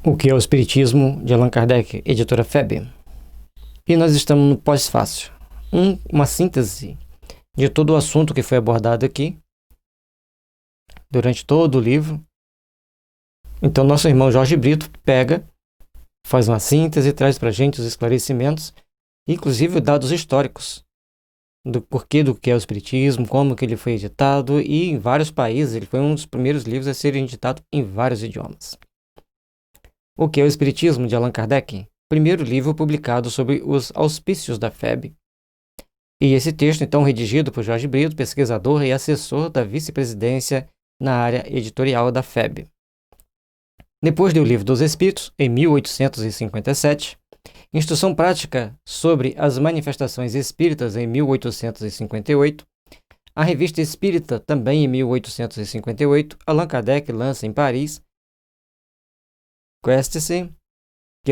O que é o Espiritismo, de Allan Kardec, editora FEB. E nós estamos no pós-fácil. Uma síntese de todo o assunto que foi abordado aqui, durante todo o livro. Então, nosso irmão Jorge Brito pega, faz uma síntese, traz para a gente os esclarecimentos, inclusive dados históricos, do porquê do que é o Espiritismo, como que ele foi editado, e em vários países, ele foi um dos primeiros livros a serem editados em vários idiomas. O que é o Espiritismo, de Allan Kardec? Primeiro livro publicado sobre os auspícios da FEB. E esse texto, então, redigido por Jorge Brito, pesquisador e assessor da vice-presidência na área editorial da FEB. Depois do Livro dos Espíritos, em 1857, Instrução Prática sobre as Manifestações Espíritas, em 1858, a Revista Espírita, também em 1858, Allan Kardec lança em Paris Qu'est-ce que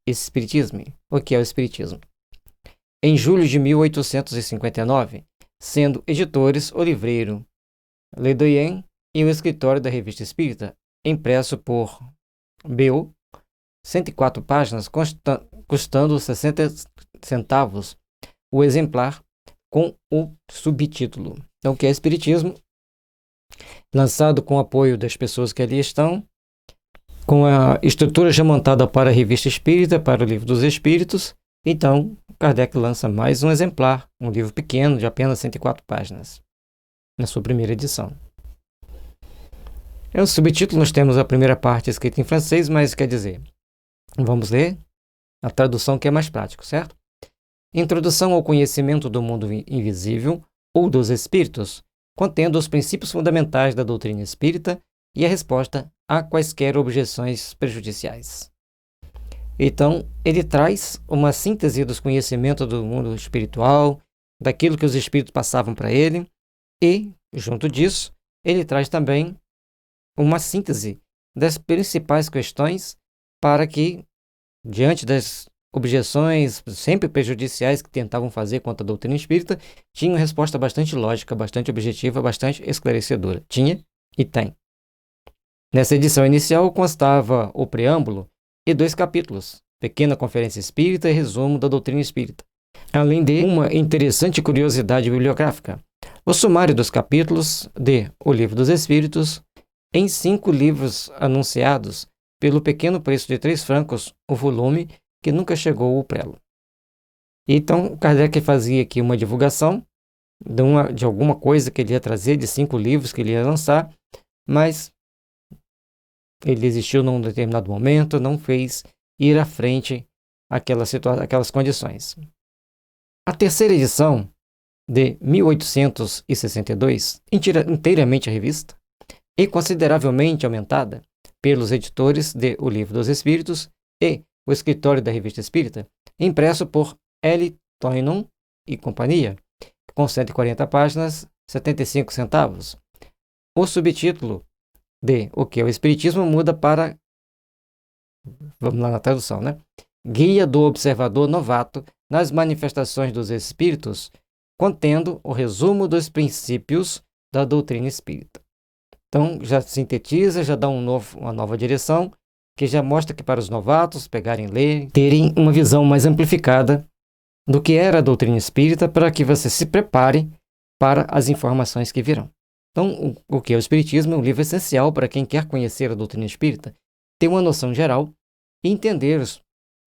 l'Espiritisme? O que é o Espiritismo? Em julho de 1859, sendo editores o livreiro Ledoyen e o escritório da Revista Espírita, impresso por B.O., 104 páginas, custando 60 centavos o exemplar, com o subtítulo. Então, o que é Espiritismo? Lançado com o apoio das pessoas que ali estão, com a estrutura já montada para a Revista Espírita, para o Livro dos Espíritos. Então, Kardec lança mais um exemplar, um livro pequeno de apenas 104 páginas, na sua primeira edição. O subtítulo, nós temos a primeira parte escrita em francês, mas quer dizer, vamos ler a tradução que é mais prático, certo? Introdução ao conhecimento do mundo invisível ou dos espíritos, contendo os princípios fundamentais da doutrina espírita e a resposta a quaisquer objeções prejudiciais. Então, ele traz uma síntese dos conhecimentos do mundo espiritual, daquilo que os espíritos passavam para ele, e, junto disso, ele traz também uma síntese das principais questões para que, diante das objeções sempre prejudiciais que tentavam fazer contra a doutrina espírita, tinha uma resposta bastante lógica, bastante objetiva, bastante esclarecedora. Tinha e tem. Nessa edição inicial constava o preâmbulo e 2 capítulos, Pequena Conferência Espírita e Resumo da Doutrina Espírita, além de uma interessante curiosidade bibliográfica, o sumário dos capítulos de O Livro dos Espíritos, em 5 livros anunciados pelo pequeno preço de 3 francos, o volume que nunca chegou ao prelo. Então, Kardec fazia aqui uma divulgação de alguma coisa que ele ia trazer, de 5 livros que ele ia lançar, mas ele desistiu num determinado momento, não fez ir à frente aquelas condições. A terceira edição, de 1862, inteiramente revista e consideravelmente aumentada pelos editores de O Livro dos Espíritos e o escritório da Revista Espírita, impresso por L. Toinon e companhia, com 140 páginas, 75 centavos. O subtítulo de O que é o Espiritismo muda para, vamos lá na tradução, né? Guia do observador novato nas manifestações dos espíritos, contendo o resumo dos princípios da doutrina espírita. Então, já sintetiza, já dá uma nova direção, que já mostra que para os novatos pegarem e ler, terem uma visão mais amplificada do que era a doutrina espírita, para que você se prepare para as informações que virão. Então, o que é o Espiritismo é um livro essencial para quem quer conhecer a doutrina espírita, ter uma noção geral e entender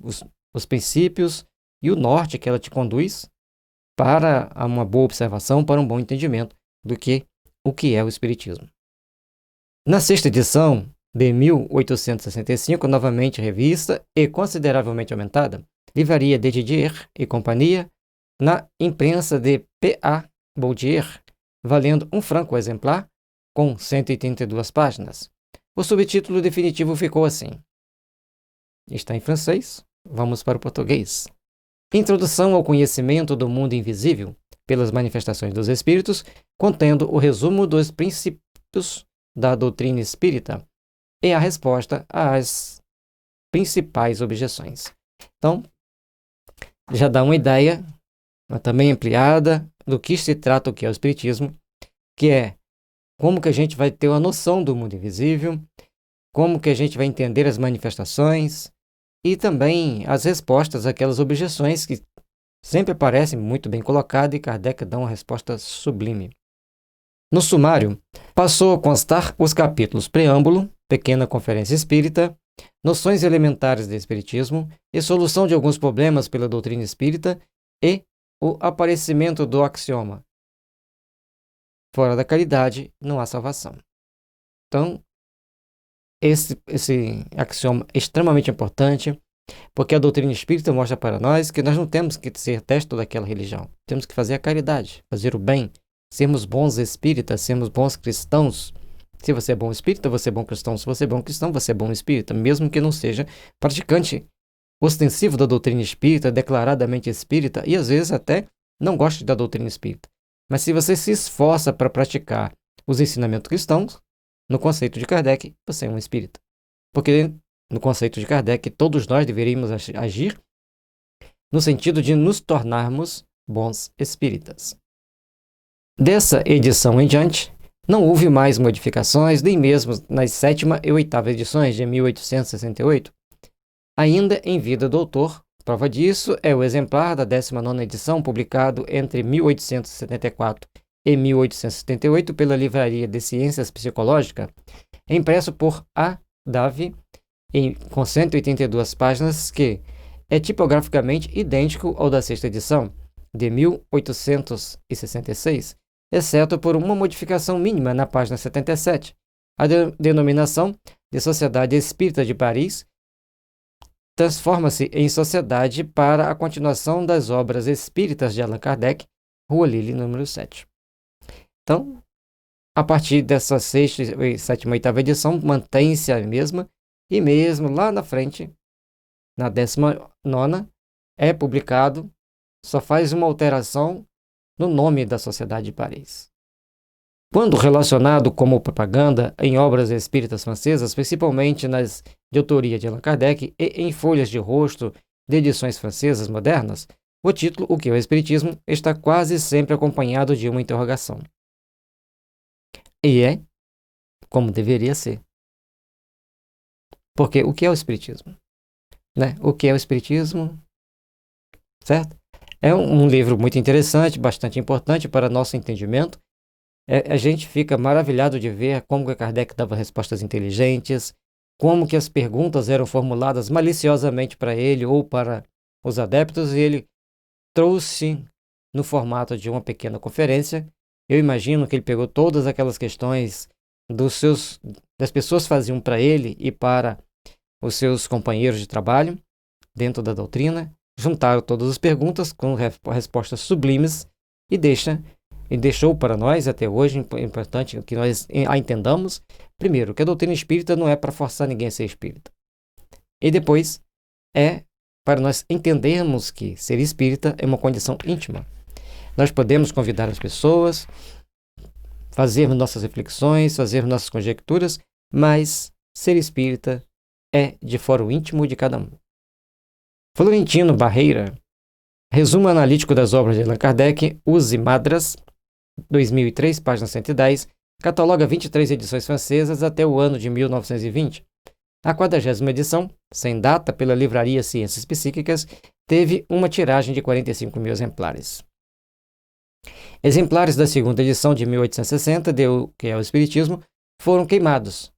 os princípios e o norte que ela te conduz para uma boa observação, para um bom entendimento do que o que é o Espiritismo. Na sexta edição, de 1865, novamente revista e consideravelmente aumentada, livraria de Didier e companhia, na imprensa de P.A. Boudier, valendo 1 franco o exemplar, com 182 páginas. O subtítulo definitivo ficou assim. Está em francês, vamos para o português. Introdução ao conhecimento do mundo invisível pelas manifestações dos espíritos, contendo o resumo dos princípios da doutrina espírita e a resposta às principais objeções. Então, já dá uma ideia, também ampliada, do que se trata o que é o Espiritismo, que é como que a gente vai ter uma noção do mundo invisível, como que a gente vai entender as manifestações e também as respostas àquelas objeções que sempre aparecem muito bem colocadas e Kardec dá uma resposta sublime. No sumário, passou a constar os capítulos Preâmbulo, Pequena Conferência Espírita, Noções Elementares do Espiritismo e Solução de alguns problemas pela doutrina espírita e o aparecimento do axioma: fora da caridade não há salvação. Então, esse axioma é extremamente importante, porque a doutrina espírita mostra para nós que nós não temos que ser testo daquela religião. Temos que fazer a caridade, fazer o bem, sermos bons espíritas, sermos bons cristãos. Se você é bom espírita, você é bom cristão. Se você é bom cristão, você é bom espírita, mesmo que não seja praticante ostensivo da doutrina espírita, declaradamente espírita, e às vezes até não goste da doutrina espírita. Mas se você se esforça para praticar os ensinamentos cristãos, no conceito de Kardec, você é um espírita. Porque no conceito de Kardec, todos nós deveríamos agir no sentido de nos tornarmos bons espíritas. Dessa edição em diante, não houve mais modificações, nem mesmo nas 7ª e 8ª edições de 1868. Ainda em vida do autor, prova disso é o exemplar da 19ª edição, publicado entre 1874 e 1878 pela Livraria de Ciências Psicológicas, impresso por A. Davy, com 182 páginas, que é tipograficamente idêntico ao da 6ª edição, de 1866, exceto por uma modificação mínima na página 77. A denominação de Sociedade Espírita de Paris transforma-se em Sociedade para a continuação das obras espíritas de Allan Kardec, Rua Lille, número 7. Então, a partir dessa 6ª, 7ª e 8ª edição, mantém-se a mesma, e mesmo lá na frente, na 19ª, é publicado, só faz uma alteração no nome da Sociedade de Paris. Quando relacionado como propaganda em obras espíritas francesas, principalmente nas de autoria de Allan Kardec e em folhas de rosto de edições francesas modernas, o título "O que é o Espiritismo?" está quase sempre acompanhado de uma interrogação. E é como deveria ser. Porque o que é o Espiritismo? Né? O que é o Espiritismo? Certo? É um livro muito interessante, bastante importante para nosso entendimento. A gente fica maravilhado de ver como que Kardec dava respostas inteligentes, como que as perguntas eram formuladas maliciosamente para ele ou para os adeptos, e ele trouxe no formato de uma pequena conferência. Eu imagino que ele pegou todas aquelas questões das pessoas faziam para ele e para os seus companheiros de trabalho dentro da doutrina, juntaram todas as perguntas com respostas sublimes e deixou para nós até hoje, importante que nós a entendamos, primeiro, que a doutrina espírita não é para forçar ninguém a ser espírita. E depois, é para nós entendermos que ser espírita é uma condição íntima. Nós podemos convidar as pessoas, fazermos nossas reflexões, fazermos nossas conjecturas, mas ser espírita é de fora o íntimo de cada um. Florentino Barreira, resumo analítico das obras de Allan Kardec, Use Madras, 2003, página 110, cataloga 23 edições francesas até o ano de 1920. A 40ª edição, sem data, pela Livraria Ciências Psíquicas, teve uma tiragem de 45 mil exemplares. Exemplares da 2ª edição de 1860, de O que é o Espiritismo, foram queimados,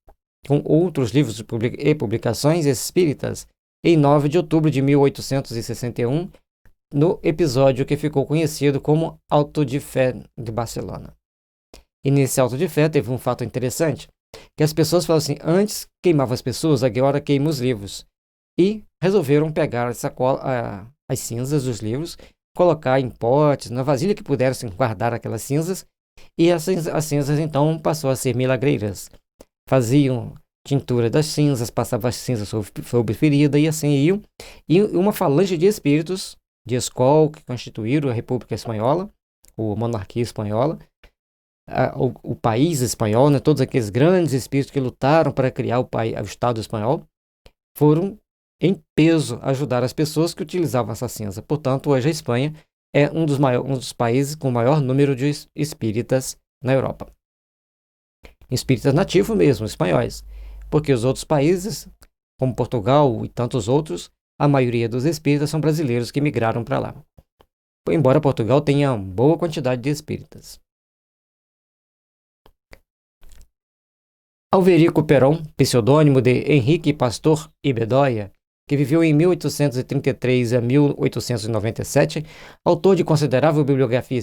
com outros livros e publicações espíritas, em 9 de outubro de 1861, no episódio que ficou conhecido como Auto de Fé de Barcelona. E nesse Auto de Fé teve um fato interessante, que as pessoas falavam assim: antes queimavam as pessoas, agora queima os livros. E resolveram pegar as cinzas dos livros, colocar em potes, na vasilha que pudessem guardar aquelas cinzas, e as cinzas então passou a ser milagreiras. Faziam tintura das cinzas, passavam as cinzas sobre ferida e assim iam. E uma falange de espíritos de Escol, que constituíram a República Espanhola, ou Monarquia Espanhola, o país espanhol, né, todos aqueles grandes espíritos que lutaram para criar o Estado espanhol, foram em peso ajudar as pessoas que utilizavam essa cinza. Portanto, hoje a Espanha é um dos países com o maior número de espíritas na Europa. Espíritas nativos mesmo, espanhóis. porque os outros países, como Portugal e tantos outros, a maioria dos espíritas são brasileiros que migraram para lá. Embora Portugal tenha uma boa quantidade de espíritas. Alverico Peron, pseudônimo de Henrique Pastor y Bedoya, que viveu em 1833 a 1897, autor de considerável bibliografia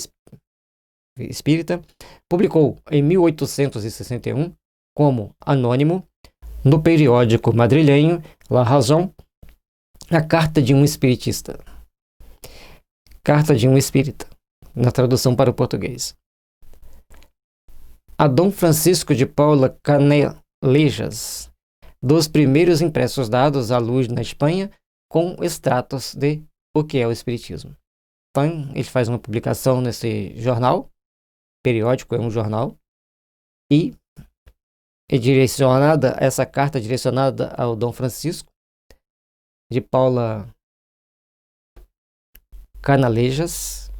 espírita, publicou em 1861, como anônimo, no periódico madrilenho La Razón, a Carta de um Espiritista. Carta de um Espírita, na tradução para o português. A Dom Francisco de Paula Canalejas, dos primeiros impressos dados à luz na Espanha, com extratos de O que é o Espiritismo. Então, ele faz uma publicação nesse jornal, periódico, é um jornal, e essa carta é direcionada ao Dom Francisco de Paula Canalejas.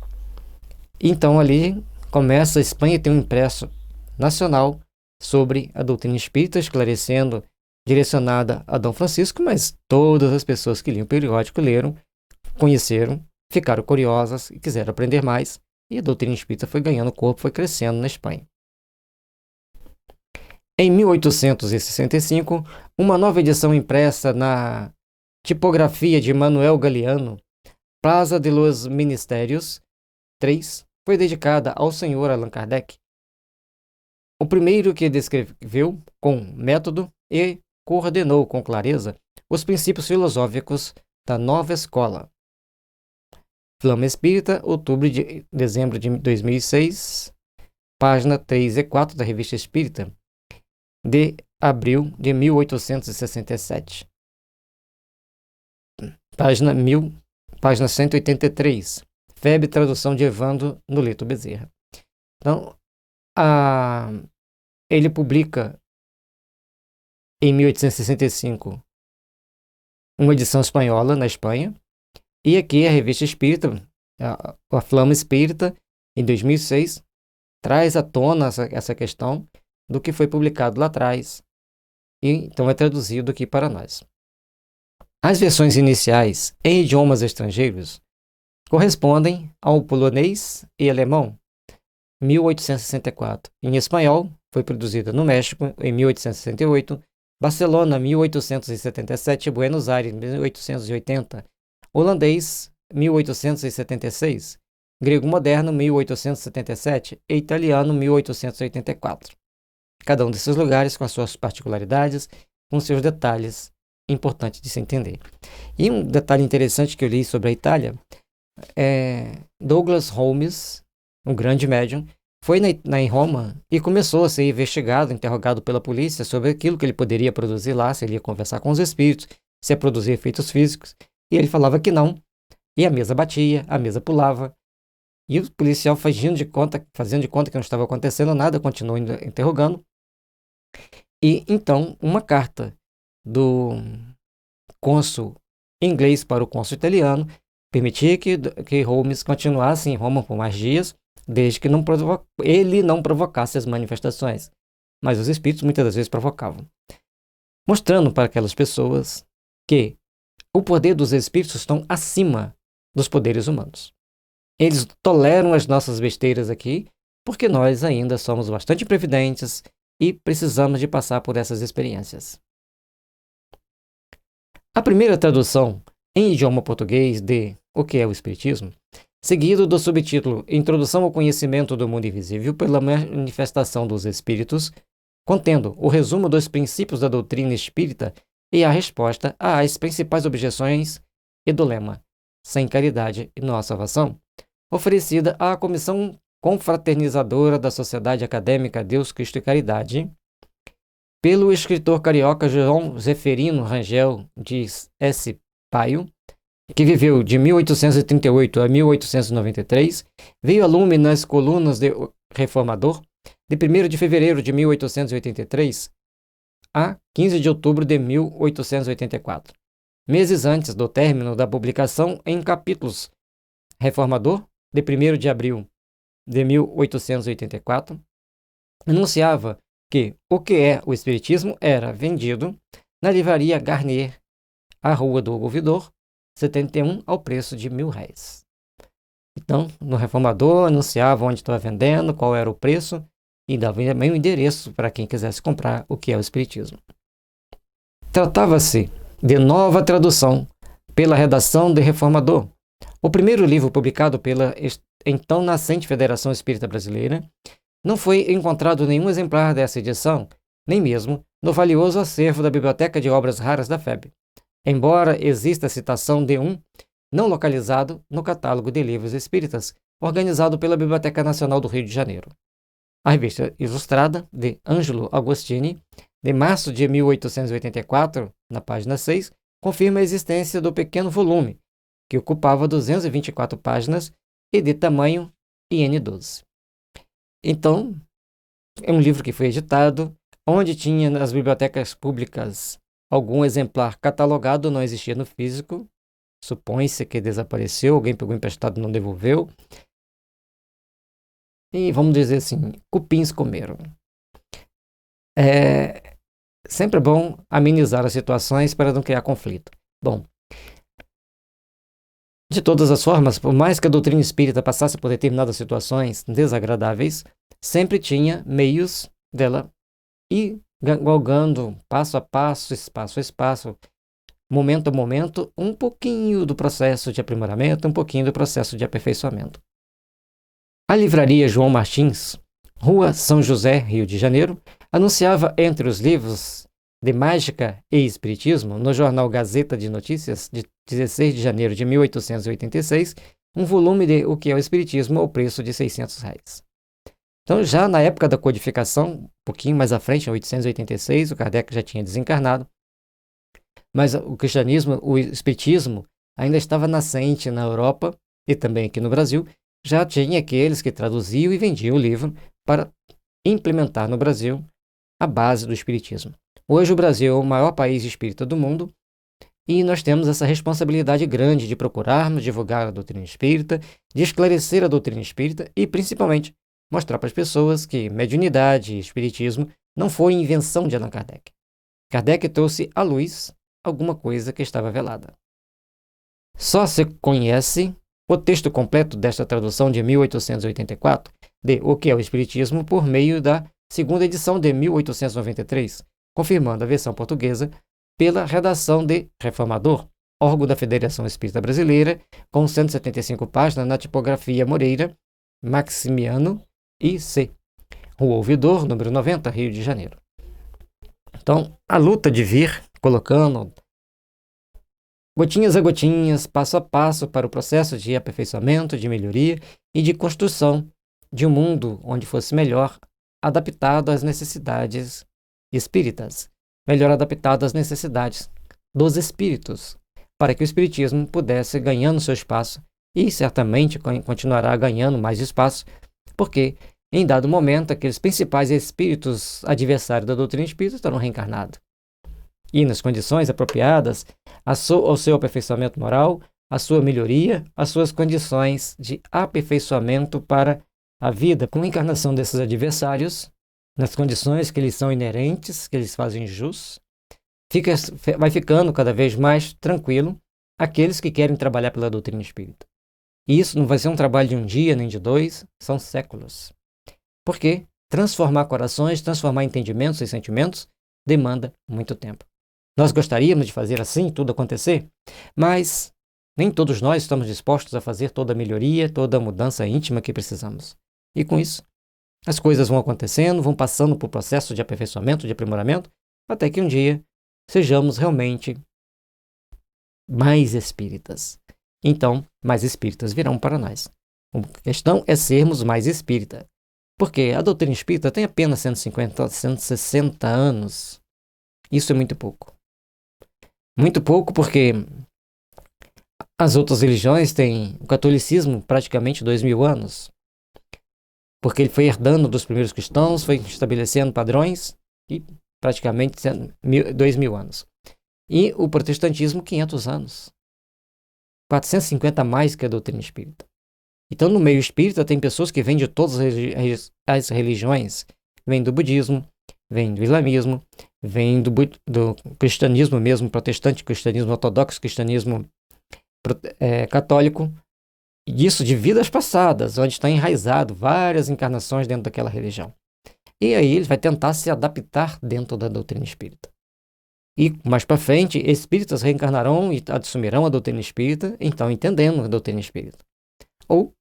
Então, ali começa a Espanha tem um impresso nacional sobre a doutrina espírita, esclarecendo, direcionada a Dom Francisco, mas todas as pessoas que liam o periódico leram, conheceram, ficaram curiosas e quiseram aprender mais, e a doutrina espírita foi ganhando corpo, foi crescendo na Espanha. Em 1865, uma nova edição impressa na tipografia de Manuel Galeano, Plaza de los Ministérios 3, foi dedicada ao Sr. Allan Kardec, o primeiro que descreveu com método e coordenou com clareza os princípios filosóficos da nova escola. Flama Espírita, dezembro de 2006, página 3 e 4 da Revista Espírita, de abril de 1867. Página 183, FEB, tradução de Evandro Noleto Bezerra. Então, ele publica em 1865 uma edição espanhola na Espanha, e aqui a Revista Espírita, a Flama Espírita, em 2006, traz à tona essa questão do que foi publicado lá atrás, e então é traduzido aqui para nós. As versões iniciais em idiomas estrangeiros correspondem ao polonês e alemão, 1864. Em espanhol, foi produzida no México, em 1868, Barcelona, 1877, Buenos Aires, 1880, holandês, 1876, grego moderno, 1877 e italiano, 1884. Cada um desses lugares com as suas particularidades, com seus detalhes importantes de se entender. E um detalhe interessante que eu li sobre a Itália é Douglas Holmes, um grande médium, foi em Roma e começou a ser investigado, interrogado pela polícia sobre aquilo que ele poderia produzir lá, se ele ia conversar com os espíritos, se ia produzir efeitos físicos, e ele falava que não, e a mesa batia, a mesa pulava, e o policial fazendo de conta que não estava acontecendo nada, continuou interrogando, e então uma carta do cônsul inglês para o cônsul italiano permitia que Holmes continuasse em Roma por mais dias, desde que ele não provocasse as manifestações. Mas os espíritos muitas das vezes provocavam. Mostrando para aquelas pessoas que o poder dos espíritos estão acima dos poderes humanos. Eles toleram as nossas besteiras aqui, porque nós ainda somos bastante previdentes e precisamos de passar por essas experiências. A primeira tradução em idioma português de O que é o Espiritismo, seguido do subtítulo Introdução ao Conhecimento do Mundo Invisível pela Manifestação dos Espíritos, contendo o resumo dos princípios da doutrina espírita e a resposta às principais objeções e do lema Sem caridade e não há salvação, oferecida à Comissão Confraternizadora da Sociedade Acadêmica Deus, Cristo e Caridade, pelo escritor carioca João Zeferino Rangel de S. Paio, que viveu de 1838 a 1893, veio a lume nas colunas de Reformador de 1º de fevereiro de 1883 a 15 de outubro de 1884, meses antes do término da publicação em capítulos Reformador, de 1º de abril de 1884, anunciava que o que é o Espiritismo era vendido na livraria Garnier, à Rua do Ouvidor, 71, ao preço de R$ 1.000. Então, no Reformador, anunciava onde estava vendendo, qual era o preço, e dava também o endereço para quem quisesse comprar o que é o Espiritismo. Tratava-se de nova tradução pela redação de Reformador. O primeiro livro publicado pela então nascente Federação Espírita Brasileira, não foi encontrado nenhum exemplar dessa edição, nem mesmo no valioso acervo da Biblioteca de Obras Raras da FEB, embora exista a citação de um não localizado no catálogo de livros espíritas organizado pela Biblioteca Nacional do Rio de Janeiro. A revista ilustrada de Ângelo Agostini, de março de 1884, na página 6, confirma a existência do pequeno volume, que ocupava 224 páginas e de tamanho IN12. Então, é um livro que foi editado, onde tinha nas bibliotecas públicas algum exemplar catalogado, não existia no físico, supõe-se que desapareceu, alguém pegou emprestado e não devolveu. E vamos dizer assim, cupins comeram. Sempre é bom amenizar as situações para não criar conflito. Bom, de todas as formas, por mais que a doutrina espírita passasse por determinadas situações desagradáveis, sempre tinha meios dela ir galgando passo a passo, espaço a espaço, momento a momento, um pouquinho do processo de aprimoramento, um pouquinho do processo de aperfeiçoamento. A livraria João Martins, Rua São José, Rio de Janeiro, anunciava entre os livros de Mágica e Espiritismo, no jornal Gazeta de Notícias, de 16 de janeiro de 1886, um volume de O que é o Espiritismo ao preço de R$600. Então, já na época da codificação, um pouquinho mais à frente, em 886, o Kardec já tinha desencarnado, mas o cristianismo, o espiritismo, ainda estava nascente na Europa e também aqui no Brasil. Já tinha aqueles que traduziam e vendiam o livro para implementar no Brasil a base do espiritismo. Hoje o Brasil é o maior país espírita do mundo e nós temos essa responsabilidade grande de procurarmos divulgar a doutrina espírita, de esclarecer a doutrina espírita e, principalmente, mostrar para as pessoas que mediunidade e espiritismo não foi invenção de Allan Kardec. Kardec trouxe à luz alguma coisa que estava velada. Só se conhece o texto completo desta tradução de 1884 de O que é o Espiritismo por meio da segunda edição de 1893, confirmando a versão portuguesa pela redação de Reformador, órgão da Federação Espírita Brasileira, com 175 páginas na tipografia Moreira, Maximiano e C. Rua Ouvidor, número 90, Rio de Janeiro. Então, a luta de vir colocando gotinhas a gotinhas, passo a passo, para o processo de aperfeiçoamento, de melhoria e de construção de um mundo onde fosse melhor adaptado às necessidades espíritas, melhor adaptado às necessidades dos espíritos, para que o espiritismo pudesse ganhando seu espaço e certamente continuará ganhando mais espaço, porque em dado momento aqueles principais espíritos adversários da doutrina espírita estarão reencarnados. E nas condições apropriadas ao seu aperfeiçoamento moral, à sua melhoria, às suas condições de aperfeiçoamento para a vida, com a encarnação desses adversários, nas condições que eles são inerentes, que eles fazem jus, vai ficando cada vez mais tranquilo aqueles que querem trabalhar pela doutrina espírita. E isso não vai ser um trabalho de um dia, nem de dois, são séculos. Porque transformar corações, transformar entendimentos e sentimentos demanda muito tempo. Nós gostaríamos de fazer assim, tudo acontecer, mas nem todos nós estamos dispostos a fazer toda a melhoria, toda a mudança íntima que precisamos. E com isso, as coisas vão acontecendo, vão passando por processo de aperfeiçoamento, de aprimoramento, até que um dia sejamos realmente mais espíritas. Então, mais espíritas virão para nós. A questão é sermos mais espírita, porque a doutrina espírita tem apenas 150, 160 anos. Isso é muito pouco. Muito pouco porque as outras religiões têm o catolicismo praticamente 2000 anos. Porque ele foi herdando dos primeiros cristãos, foi estabelecendo padrões e praticamente 2000 anos. E o protestantismo 500 anos. 450 a mais que a doutrina espírita. Então no meio espírita tem pessoas que vêm de todas as religiões. Vêm do budismo, vem do islamismo, vem do cristianismo mesmo, protestante, cristianismo ortodoxo, cristianismo católico, e isso de vidas passadas, onde está enraizado várias encarnações dentro daquela religião. E aí ele vai tentar se adaptar dentro da doutrina espírita. E mais para frente, espíritas reencarnarão e assumirão a doutrina espírita, então entendendo a doutrina espírita. Ou,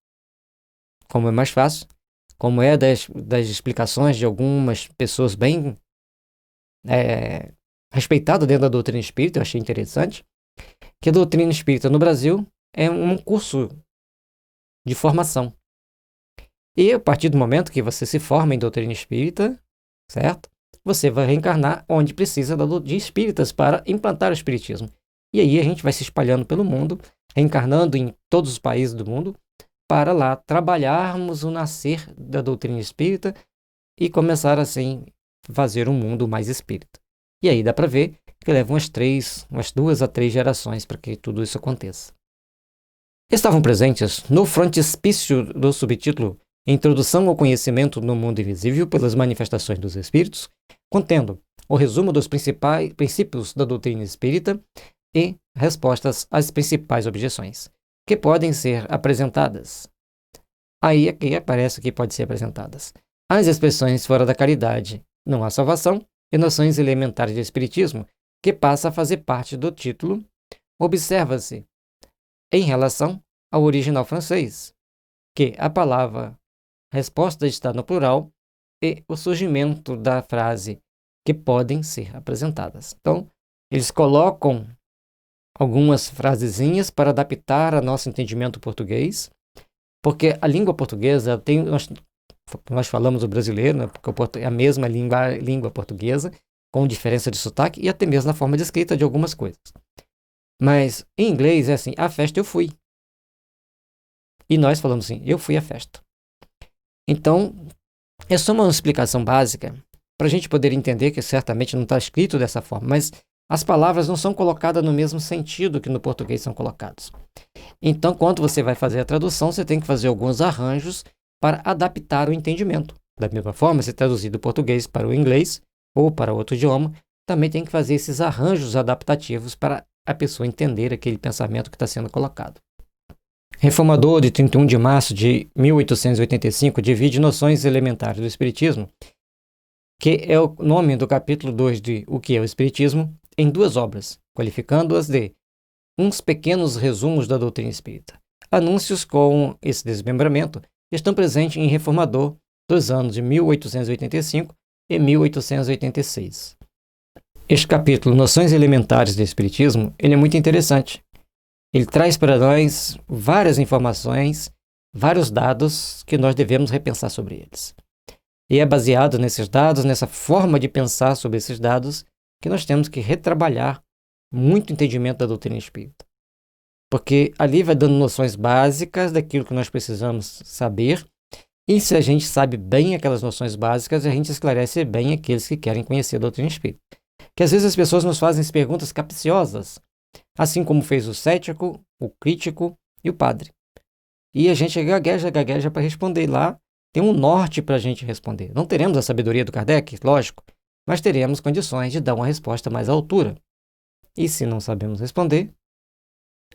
como é mais fácil, como é das explicações de algumas pessoas bem respeitadas dentro da doutrina espírita, eu achei interessante, que a doutrina espírita no Brasil é um curso de formação. E a partir do momento que você se forma em doutrina espírita, certo? Você vai reencarnar onde precisa de espíritas para implantar o espiritismo. E aí a gente vai se espalhando pelo mundo, reencarnando em todos os países do mundo, para lá trabalharmos o nascer da doutrina espírita e começar assim fazer um mundo mais espírita. E aí dá para ver que leva umas 2 a 3 gerações para que tudo isso aconteça. Estavam presentes no frontispício do subtítulo Introdução ao Conhecimento no Mundo Invisível pelas Manifestações dos Espíritos, contendo o resumo dos principais princípios da doutrina espírita e respostas às principais objeções, que podem ser apresentadas. Aí aqui aparece que pode ser apresentadas. As expressões fora da caridade, não há salvação, e noções elementares de espiritismo, que passa a fazer parte do título, observa-se em relação ao original francês, que a palavra resposta está no plural e o surgimento da frase que podem ser apresentadas. Então, eles colocam algumas frasezinhas para adaptar ao nosso entendimento português, porque a língua portuguesa tem, nós falamos o brasileiro, né, porque é a mesma língua portuguesa, com diferença de sotaque e até mesmo na forma de escrita de algumas coisas. Mas em inglês é assim, a festa eu fui. E nós falamos assim, eu fui à festa. Então, é só uma explicação básica para a gente poder entender que certamente não está escrito dessa forma, mas as palavras não são colocadas no mesmo sentido que no português são colocadas. Então, quando você vai fazer a tradução, você tem que fazer alguns arranjos para adaptar o entendimento. Da mesma forma, se traduzir do português para o inglês ou para outro idioma, também tem que fazer esses arranjos adaptativos para a pessoa entender aquele pensamento que está sendo colocado. Reformador, de 31 de março de 1885, divide noções elementares do Espiritismo, que é o nome do capítulo 2 de O que é o Espiritismo, em 2 obras, qualificando-as de uns pequenos resumos da doutrina espírita. Anúncios com esse desmembramento estão presentes em Reformador dos anos de 1885 e 1886. Este capítulo, Noções Elementares do Espiritismo, ele é muito interessante. Ele traz para nós várias informações, vários dados que nós devemos repensar sobre eles. E é baseado nesses dados, nessa forma de pensar sobre esses dados, que nós temos que retrabalhar muito entendimento da doutrina espírita. Porque ali vai dando noções básicas daquilo que nós precisamos saber, e se a gente sabe bem aquelas noções básicas, a gente esclarece bem aqueles que querem conhecer a doutrina espírita. Que às vezes as pessoas nos fazem perguntas capciosas, assim como fez o cético, o crítico e o padre. E a gente gagueja para responder lá. Tem um norte para a gente responder. Não teremos a sabedoria do Kardec, lógico, mas teremos condições de dar uma resposta mais à altura. E se não sabemos responder,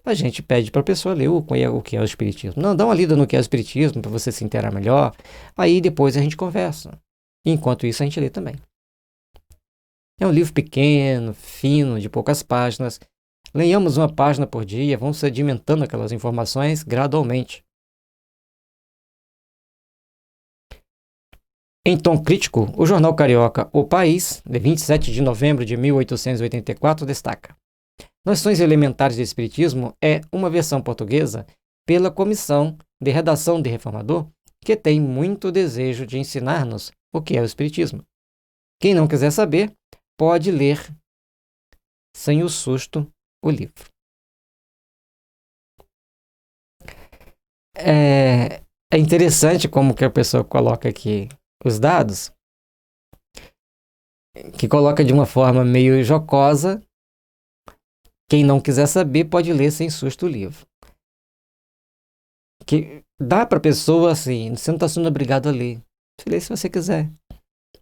a gente pede para a pessoa ler o que é o Espiritismo. Não, dá uma lida no que é o Espiritismo para você se inteirar melhor. Aí depois a gente conversa. Enquanto isso a gente lê também. É um livro pequeno, fino, de poucas páginas. Leiamos uma página por dia, vamos sedimentando aquelas informações gradualmente. Em tom crítico, o jornal carioca O País, de 27 de novembro de 1884, destaca: Noções Elementares de Espiritismo é uma versão portuguesa pela Comissão de Redação de Reformador, que tem muito desejo de ensinar-nos o que é o Espiritismo. Quem não quiser saber, pode ler sem o susto o livro. É interessante como que a pessoa coloca aqui os dados, que coloca de uma forma meio jocosa. Quem não quiser saber pode ler sem susto o livro. Que dá para a pessoa assim, você não está sendo obrigado a ler. Você lê se você quiser.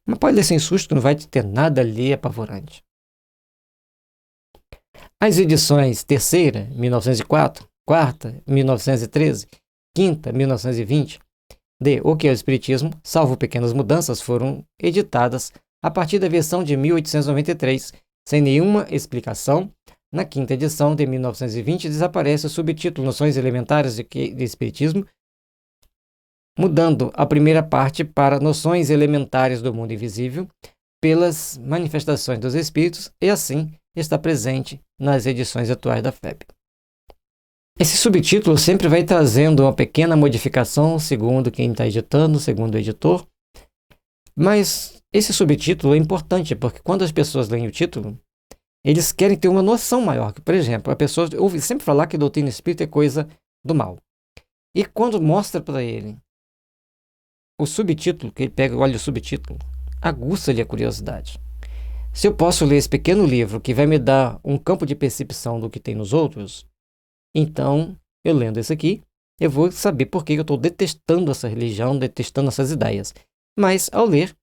Mas pode ler sem susto, que não vai ter nada ali apavorante. As edições terceira, 1904, quarta, 1913, quinta, 1920, de O que é o Espiritismo, salvo pequenas mudanças, foram editadas a partir da versão de 1893, sem nenhuma explicação. Na quinta edição de 1920 desaparece o subtítulo Noções Elementares de Espiritismo, mudando a primeira parte para Noções Elementares do Mundo Invisível pelas manifestações dos Espíritos, e assim está presente nas edições atuais da FEB. Esse subtítulo sempre vai trazendo uma pequena modificação segundo quem está editando, segundo o editor, mas esse subtítulo é importante porque quando as pessoas leem o título, eles querem ter uma noção maior. Por exemplo, a pessoa ouve sempre falar que doutrina espírita é coisa do mal. E quando mostra para ele o subtítulo, que ele pega, olha o subtítulo, aguça-lhe a curiosidade. Se eu posso ler esse pequeno livro que vai me dar um campo de percepção do que tem nos outros, então, eu lendo esse aqui, eu vou saber por que eu estou detestando essa religião, detestando essas ideias. Mas, ao ler,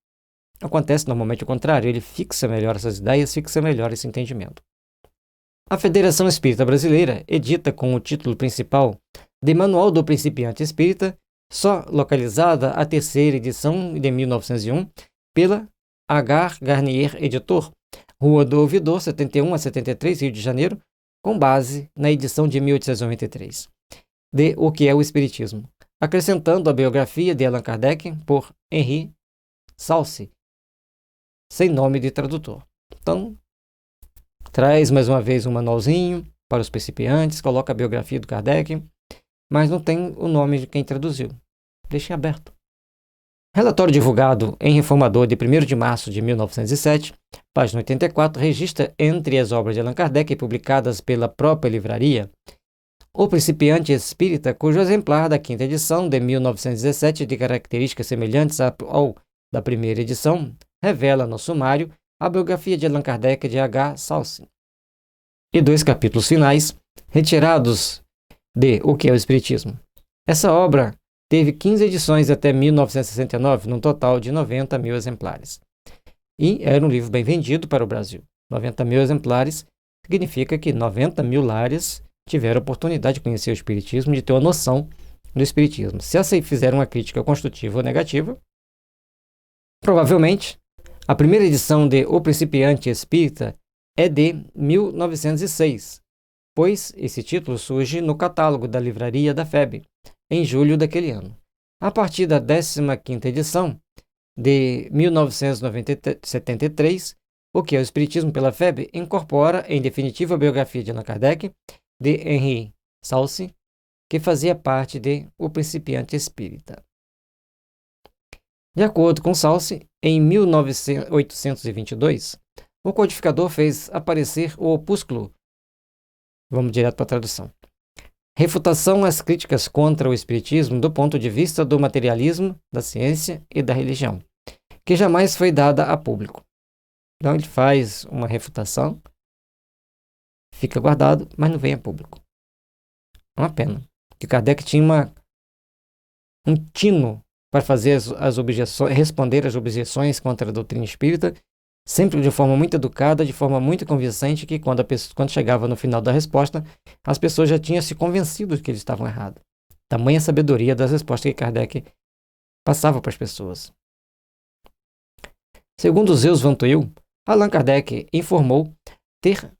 acontece normalmente o contrário, ele fixa melhor essas ideias, fixa melhor esse entendimento. A Federação Espírita Brasileira edita com o título principal de Manual do Principiante Espírita, só localizada a terceira edição de 1901, pela H. Garnier Editor, Rua do Ouvidor, 71 a 73, Rio de Janeiro, com base na edição de 1893, de O que é o Espiritismo, acrescentando a biografia de Allan Kardec por Henri Salce, sem nome de tradutor. Então, traz mais uma vez um manualzinho para os principiantes, coloca a biografia do Kardec, mas não tem o nome de quem traduziu. Deixe aberto. Relatório divulgado em Reformador de 1º de março de 1907, página 84, registra entre as obras de Allan Kardec publicadas pela própria livraria, O Principiante Espírita, cujo exemplar da quinta edição de 1917, de características semelhantes ao da primeira edição, revela no sumário a biografia de Allan Kardec de H. Salce e 2 capítulos finais, retirados de O que é o Espiritismo. Essa obra teve 15 edições até 1969, num total de 90 mil exemplares. E era um livro bem vendido para o Brasil. 90 mil exemplares significa que 90 mil lares tiveram a oportunidade de conhecer o Espiritismo, de ter uma noção do Espiritismo. Se essa fizer uma crítica construtiva ou negativa, provavelmente a primeira edição de O Principiante Espírita é de 1906, pois esse título surge no catálogo da livraria da FEB, em julho daquele ano. A partir da 15ª edição, de 1973, O que é o Espiritismo pela FEB incorpora, em definitiva, a biografia de Allan Kardec, de Henri Salce, que fazia parte de O Principiante Espírita. De acordo com Salce, em 1822, o codificador fez aparecer o opúsculo, vamos direto para a tradução, Refutação às críticas contra o Espiritismo do ponto de vista do materialismo, da ciência e da religião, que jamais foi dada a público. Então ele faz uma refutação, fica guardado, mas não vem a público. É uma pena, que Kardec tinha um tino para fazer as objeções, responder às objeções contra a doutrina espírita, sempre de forma muito educada, de forma muito convincente, que quando chegava no final da resposta, as pessoas já tinham se convencido de que eles estavam errados. Tamanha sabedoria das respostas que Kardec passava para as pessoas. Segundo Zeus Van Tuyl, Allan Kardec informou ter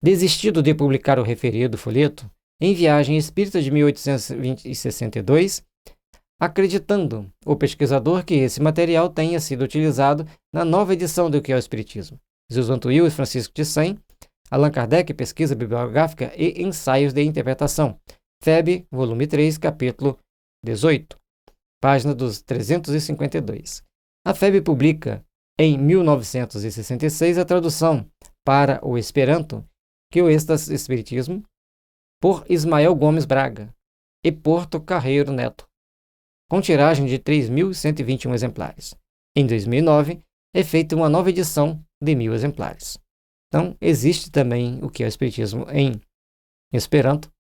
desistido de publicar o referido folheto em Viagem Espírita de 1862, acreditando o pesquisador que esse material tenha sido utilizado na nova edição do que é o Espiritismo. Zeus Van Tuyl e Francisco de Sena, Allan Kardec, Pesquisa Bibliográfica e Ensaios de Interpretação, FEB, volume 3, capítulo 18, página dos 352. A FEB publica, em 1966, a tradução para o Esperanto, que o Espiritismo, por Ismael Gomes Braga e Porto Carreiro Neto, com tiragem de 3.121 exemplares. Em 2009, é feita uma nova edição de 1.000 exemplares. Então, existe também o que é o Espiritismo em Esperanto,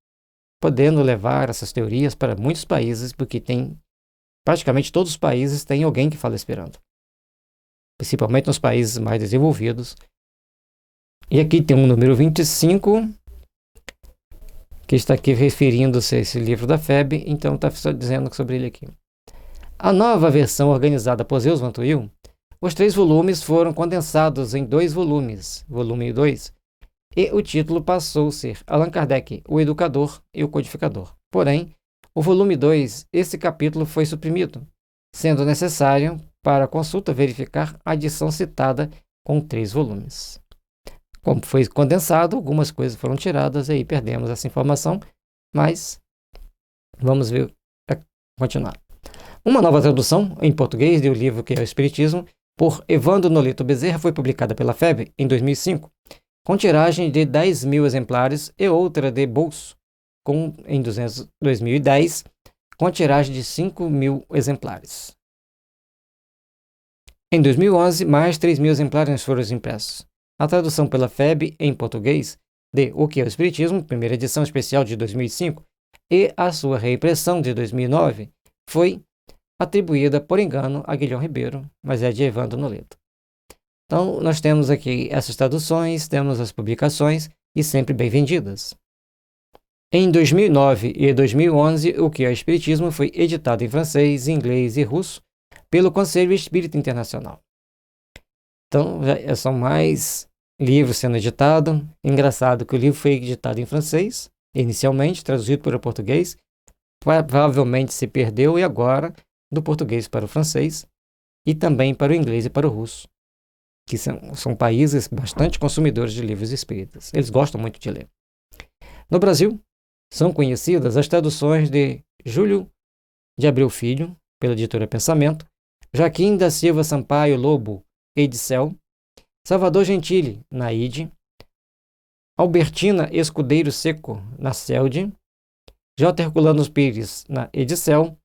podendo levar essas teorias para muitos países, porque tem praticamente todos os países têm alguém que fala Esperanto, principalmente nos países mais desenvolvidos. E aqui tem um número 25, que está aqui referindo-se a esse livro da FEB, então está só dizendo sobre ele aqui. A nova versão organizada por Zeus Van Tuyl, os 3 volumes foram condensados em 2 volumes, volume 2, e o título passou a ser Allan Kardec, o Educador e o Codificador. Porém, o volume 2, esse capítulo foi suprimido, sendo necessário para a consulta verificar a edição citada com 3 volumes. Como foi condensado, algumas coisas foram tiradas e aí perdemos essa informação, mas vamos ver, continuar. Uma nova tradução em português do livro que é o Espiritismo, por Evandro Noleto Bezerra, foi publicada pela FEB em 2005, com tiragem de 10.000 exemplares, e outra de bolso, em 2010, com tiragem de 5.000 exemplares. Em 2011, mais 3.000 exemplares foram impressos. A tradução pela FEB em português de O que é o Espiritismo, primeira edição especial de 2005, e a sua reimpressão de 2009, foi atribuída por engano a Guilherme Ribeiro, mas é de Evandro Noleto. Então, nós temos aqui essas traduções, temos as publicações, e sempre bem vendidas. Em 2009 e 2011, O que é o Espiritismo foi editado em francês, inglês e russo pelo Conselho Espírita Internacional. Então, são mais livros sendo editados. Engraçado que o livro foi editado em francês, inicialmente, traduzido para o português, provavelmente se perdeu, e agora do português para o francês, e também para o inglês e para o russo, que são países bastante consumidores de livros espíritas. Eles gostam muito de ler. No Brasil, são conhecidas as traduções de Júlio de Abreu Filho, pela editora Pensamento, Joaquim da Silva Sampaio Lobo, Edicel, Salvador Gentili, na IDE, Albertina Escudeiro Seco, na CELD, J. Herculano Pires, na Edicel,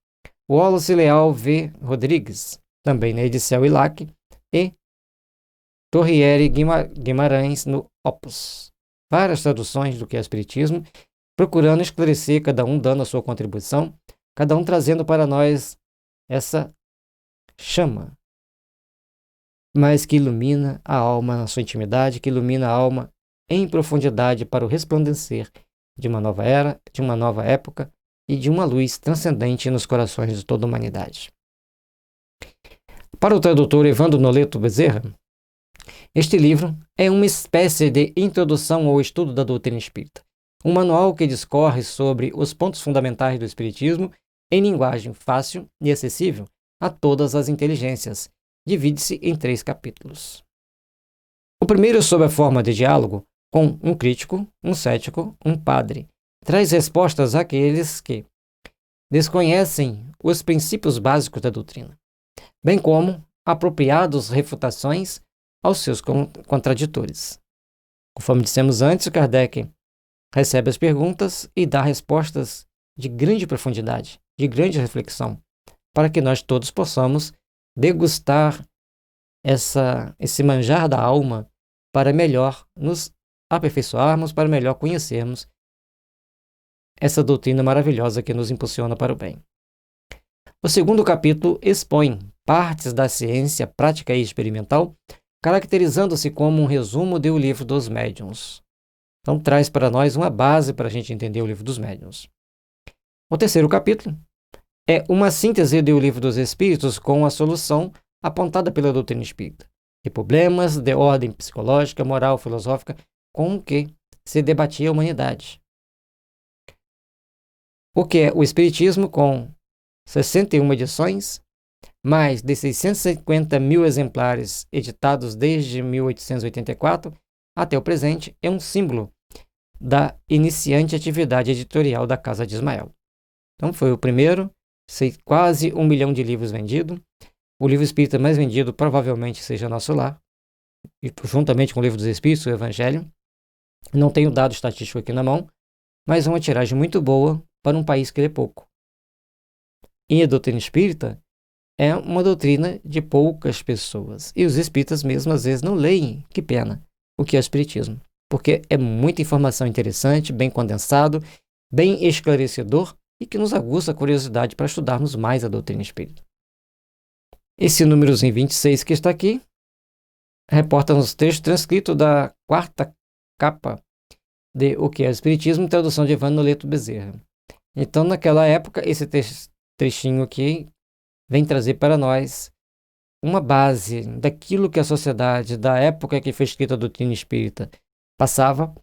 Wallace Leal V. Rodrigues, também na Edicel ILAC, e Torriere Guimarães, no Opus. Várias traduções do que é Espiritismo, procurando esclarecer, cada um dando a sua contribuição, cada um trazendo para nós essa chama, mas que ilumina a alma na sua intimidade, que ilumina a alma em profundidade para o resplandecer de uma nova era, de uma nova época e de uma luz transcendente nos corações de toda a humanidade. Para o tradutor Evandro Noleto Bezerra, este livro é uma espécie de introdução ao estudo da doutrina espírita, um manual que discorre sobre os pontos fundamentais do espiritismo em linguagem fácil e acessível a todas as inteligências. Divide-se em 3 capítulos. O primeiro, sob a forma de diálogo com um crítico, um cético, um padre, traz respostas àqueles que desconhecem os princípios básicos da doutrina, bem como apropriadas refutações aos seus contraditores. Conforme dissemos antes, Kardec recebe as perguntas e dá respostas de grande profundidade, de grande reflexão, para que nós todos possamos degustar esse manjar da alma para melhor nos aperfeiçoarmos, para melhor conhecermos essa doutrina maravilhosa que nos impulsiona para o bem. O segundo capítulo expõe partes da ciência prática e experimental, caracterizando-se como um resumo do Livro dos Médiuns. Então, traz para nós uma base para a gente entender o Livro dos Médiuns. O terceiro capítulo é uma síntese do Livro dos Espíritos com a solução apontada pela doutrina espírita, e problemas de ordem psicológica, moral, filosófica, com o que se debatia a humanidade. O que é o Espiritismo, com 61 edições, mais de 650.000 exemplares editados desde 1884 até o presente, é um símbolo da iniciante atividade editorial da Casa de Ismael. Então, foi o primeiro, quase 1 milhão de livros vendidos. O livro espírita mais vendido provavelmente seja Nosso Lar, e juntamente com o Livro dos Espíritos, o Evangelho. Não tenho dado estatístico aqui na mão, mas é uma tiragem muito boa para um país que lê pouco. E a doutrina espírita é uma doutrina de poucas pessoas. E os espíritas mesmo, às vezes, não leem, que pena, o que é o espiritismo. Porque é muita informação interessante, bem condensado, bem esclarecedor e que nos aguça a curiosidade para estudarmos mais a doutrina espírita. Esse númerozinho 26 que está aqui reporta-nos texto transcrito da 4ª capa de O que é o Espiritismo, tradução de Evandro Noleto Bezerra. Então, naquela época, esse trechinho aqui vem trazer para nós uma base daquilo que a sociedade da época que foi escrita a doutrina espírita passava,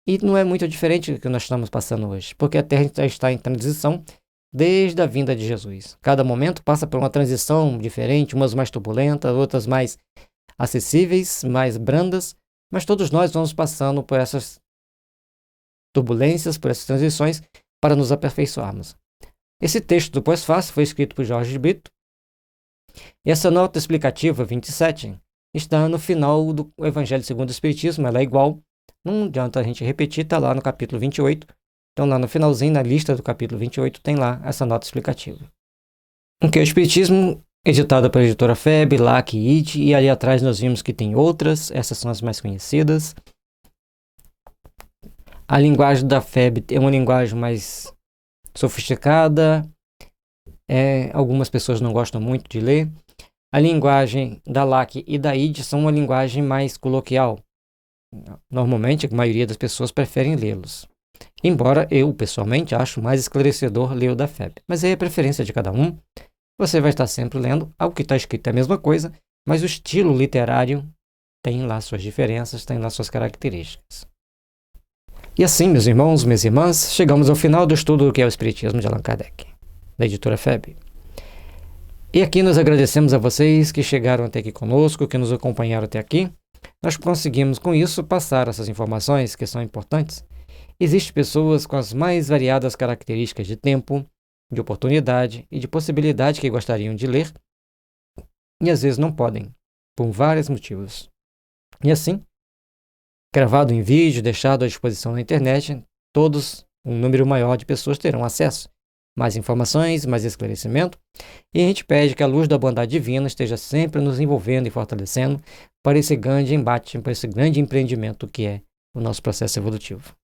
e não é muito diferente do que nós estamos passando hoje, porque a Terra está em transição desde a vinda de Jesus. Cada momento passa por uma transição diferente, umas mais turbulentas, outras mais acessíveis, mais brandas, mas todos nós vamos passando por essas turbulências, por essas transições, para nos aperfeiçoarmos. Esse texto do Pós-Fácil foi escrito por Jorge de Brito, e essa nota explicativa 27 está no final do Evangelho segundo o Espiritismo, ela é igual, não adianta a gente repetir, está lá no capítulo 28, então lá no finalzinho, na lista do capítulo 28, tem lá essa nota explicativa. O que é o Espiritismo, editada pela editora FEB, LAC e ID, e ali atrás nós vimos que tem outras, essas são as mais conhecidas. A linguagem da FEB é uma linguagem mais sofisticada, algumas pessoas não gostam muito de ler. A linguagem da LAC e da ID são uma linguagem mais coloquial. Normalmente, a maioria das pessoas preferem lê-los. Embora eu, pessoalmente, acho mais esclarecedor ler o da FEB. Mas aí é a preferência de cada um. Você vai estar sempre lendo algo que está escrito é a mesma coisa, mas o estilo literário tem lá suas diferenças, tem lá suas características. E assim, meus irmãos, minhas irmãs, chegamos ao final do estudo do que é o Espiritismo de Allan Kardec, da editora FEB. E aqui nós agradecemos a vocês que chegaram até aqui conosco, que nos acompanharam até aqui. Nós conseguimos, com isso, passar essas informações que são importantes. Existem pessoas com as mais variadas características de tempo, de oportunidade e de possibilidade que gostariam de ler e às vezes não podem, por vários motivos. E assim, gravado em vídeo, deixado à disposição na internet, um número maior de pessoas terão acesso. Mais informações, mais esclarecimento, e a gente pede que a luz da bondade divina esteja sempre nos envolvendo e fortalecendo para esse grande embate, para esse grande empreendimento que é o nosso processo evolutivo.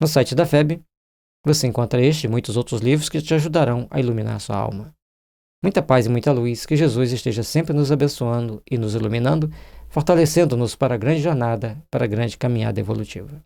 No site da FEB, você encontra este e muitos outros livros que te ajudarão a iluminar a sua alma. Muita paz e muita luz, que Jesus esteja sempre nos abençoando e nos iluminando, fortalecendo-nos para a grande jornada, para a grande caminhada evolutiva.